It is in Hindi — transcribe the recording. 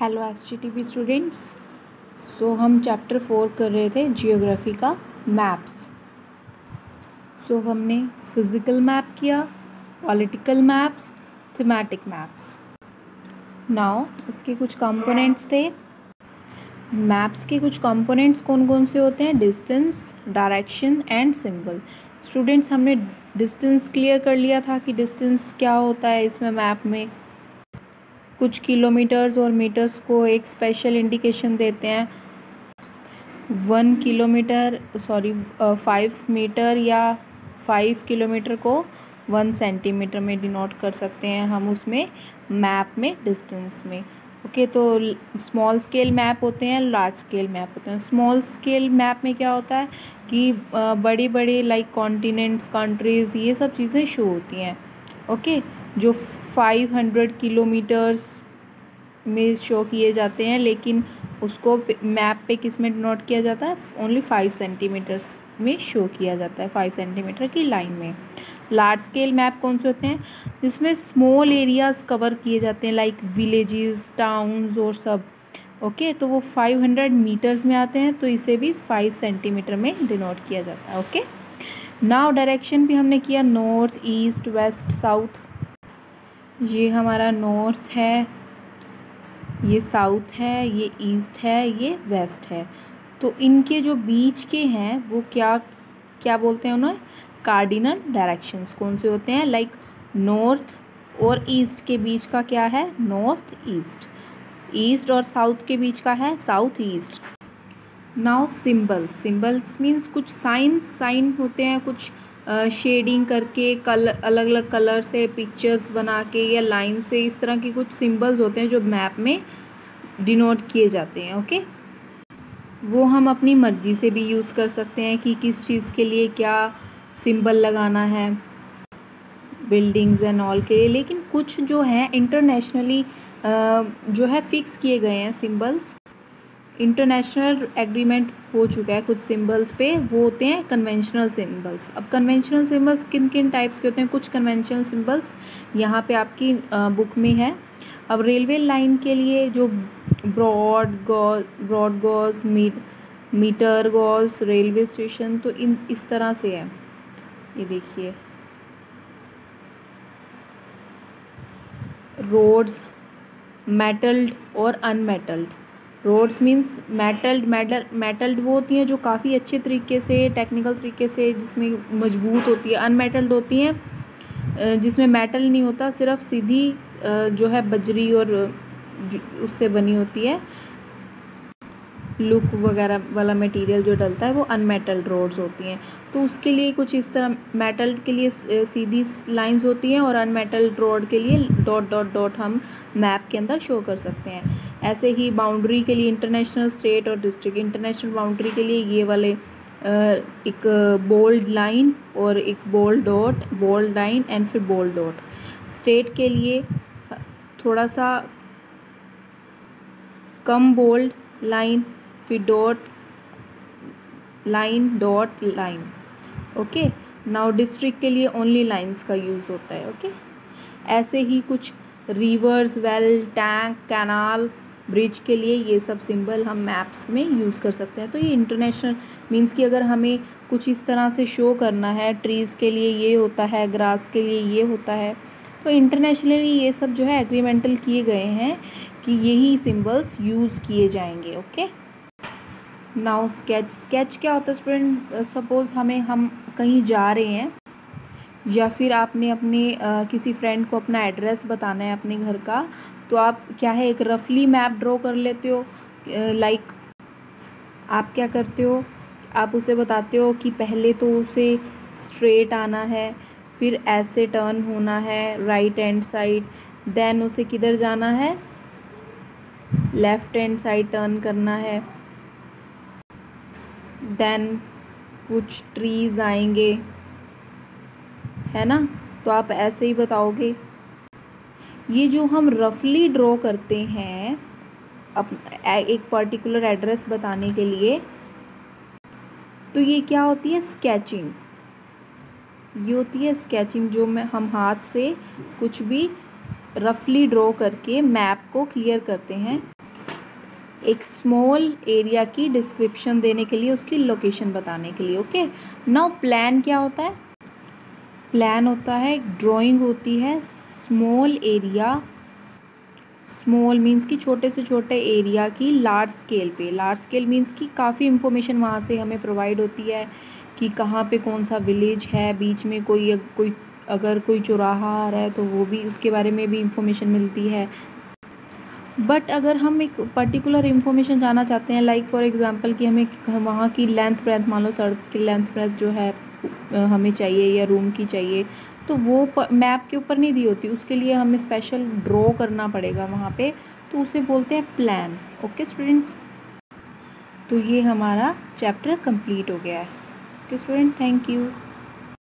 Hello SGTB students. सो हम चैप्टर 4 कर रहे थे जियोग्राफी का मैप्स। सो हमने फिज़िकल मैप किया, political maps, thematic maps. Now इसके कुछ कंपोनेंट्स थे। मैप्स के कुछ कंपोनेंट्स कौन कौन से होते हैं? Distance, direction and symbol. Students हमने डिस्टेंस क्लियर कर लिया था कि डिस्टेंस क्या होता है इसमें मैप में। कुछ किलोमीटर्स और मीटर्स को एक स्पेशल इंडिकेशन देते हैं। 5 मीटर या 5 किलोमीटर को 1 सेंटीमीटर में डिनोट कर सकते हैं हम उसमें मैप में, डिस्टेंस में। ओके, तो स्मॉल स्केल मैप होते हैं, लार्ज स्केल मैप होते हैं। स्मॉल स्केल मैप में क्या होता है कि बड़ी बड़ी लाइक कॉन्टिनेंट्स, कंट्रीज़, ये सब चीज़ें शो होती हैं। ओके, जो 500 किलोमीटर्स में शो किए जाते हैं, लेकिन उसको मैप पे किस में डिनोट किया जाता है? ओनली 5 सेंटीमीटर्स में शो किया जाता है, 5 सेंटीमीटर की लाइन में। लार्ज स्केल मैप कौन से होते हैं? जिसमें स्मॉल एरियाज़ कवर किए जाते हैं, लाइक विलेजेस, टाउन्स और सब। ओके, तो वो 500 मीटर्स में आते हैं, तो इसे भी 5 सेंटीमीटर में डिनोट किया जाता है। ओके, नाउ डायरेक्शन भी हमने किया, नॉर्थ, ईस्ट, वेस्ट, साउथ। ये हमारा नॉर्थ है, ये साउथ है, ये ईस्ट है, ये वेस्ट है। तो इनके जो बीच के हैं वो क्या क्या बोलते हैं उन्हें? Cardinal directions. कौन से होते हैं? लाइक नॉर्थ और ईस्ट के बीच का क्या है? North east. ईस्ट और साउथ के बीच का है south east. Now symbols. Symbols means कुछ साइन होते हैं, कुछ शेडिंग करके अलग अलग कलर से पिक्चर्स बना के या लाइन से, इस तरह के कुछ सिंबल्स होते हैं जो मैप में डिनोट किए जाते हैं। ओके, वो हम अपनी मर्जी से भी यूज़ कर सकते हैं कि किस चीज़ के लिए क्या सिंबल लगाना है, बिल्डिंग्स एंड ऑल के लिए। लेकिन कुछ जो हैं इंटरनेशनली जो है फिक्स किए गए हैं सिंबल्स। इंटरनेशनल एग्रीमेंट हो चुका है कुछ सिंबल्स पे, वो होते हैं कन्वेंशनल सिंबल्स। अब कन्वेंशनल सिंबल्स किन किन टाइप्स के होते हैं? कुछ कन्वेंशनल सिंबल्स यहाँ पे आपकी बुक में है। अब रेलवे लाइन के लिए जो broad gauge, metre gauge, railway station, तो इन इस तरह से है। ये देखिए, रोड्स, मेटल्ड और अनमेटल्ड। रोड्स मीन्स मेटल्ड वो होती हैं जो काफ़ी अच्छे तरीके से, टेक्निकल तरीके से, जिसमें मजबूत होती है। अनमेटल्ड होती हैं जिसमें मेटल नहीं होता, सिर्फ सीधी जो है बजरी और उससे बनी होती है, लुक वगैरह वाला मटेरियल जो डलता है, वो अनमेटल्ड रोड्स होती हैं। तो उसके लिए कुछ इस तरह, मेटल्ड के लिए सीधी लाइंस होती हैं और अनमेटल्ड रोड के लिए डॉट डॉट डॉट हम मैप के अंदर शो कर सकते हैं। ऐसे ही बाउंड्री के लिए इंटरनेशनल, स्टेट और डिस्ट्रिक्ट। इंटरनेशनल बाउंड्री के लिए ये वाले एक बोल्ड लाइन और एक bold dot, bold line and फिर बोल्ड डॉट। स्टेट के लिए थोड़ा सा कम बोल्ड लाइन, फिर dot line, dot line. Okay, now district के लिए ओनली लाइंस का यूज़ होता है। ओके, ऐसे ही कुछ reverse, well, tank, canal, bridge के लिए ये सब सिंबल हम मैप्स में यूज़ कर सकते हैं। तो ये इंटरनेशनल मीन्स कि अगर हमें कुछ इस तरह से शो करना है, ट्रीज़ के लिए ये होता है, ग्रास के लिए ये होता है, तो इंटरनेशनली ये सब जो है एग्रीमेंटल किए गए हैं कि यही सिंबल्स यूज़ किए जाएंगे। ओके, नाउ स्केच क्या होता है स्टूडेंट? सपोज़ हम कहीं जा रहे हैं, या फिर आपने अपने किसी फ्रेंड को अपना एड्रेस बताना है अपने घर का, तो आप क्या है, एक रफली मैप ड्रॉ कर लेते हो। लाइक आप क्या करते हो, आप उसे बताते हो कि पहले तो उसे स्ट्रेट आना है, फिर ऐसे टर्न होना है राइट हैंड साइड, देन उसे किधर जाना है, लेफ़्ट हैंड साइड टर्न करना है, देन कुछ ट्रीज़ आएंगे, है ना? तो आप ऐसे ही बताओगे। ये जो हम रफली ड्रॉ करते हैं एक पर्टिकुलर एड्रेस बताने के लिए, तो ये क्या होती है? स्केचिंग। ये होती है स्केचिंग, जो हम हाथ से कुछ भी रफली ड्रॉ करके मैप को क्लियर करते हैं। एक स्मॉल एरिया की डिस्क्रिप्शन देने के लिए, उसकी लोकेशन बताने के लिए। ओके, नाउ प्लान क्या होता है? प्लान होता है एक ड्राइंग होती है स्मॉल एरिया, स्मॉल मीन्स कि छोटे से छोटे एरिया की लार्ज स्केल पे। लार्ज स्केल मीन्स कि काफ़ी इन्फॉर्मेशन वहाँ से हमें प्रोवाइड होती है कि कहाँ पे कौन सा विलेज है, बीच में कोई अगर कोई चौराहा आ रहा है तो वो भी, उसके बारे में भी इंफॉर्मेशन मिलती है। बट अगर हम एक पर्टिकुलर इन्फॉर्मेशन जानना चाहते हैं, लाइक फॉर एग्जांपल कि हमें वहाँ की लेंथ ब्रेथ, मान लो सड़क की लेंथ ब्रेथ जो है हमें चाहिए या रूम की चाहिए, तो वो मैप के ऊपर नहीं दी होती, उसके लिए हमें स्पेशल ड्रॉ करना पड़ेगा वहाँ पे, तो उसे बोलते हैं प्लान। ओके स्टूडेंट्स, तो ये हमारा चैप्टर कंप्लीट हो गया है। Okay student, thank you.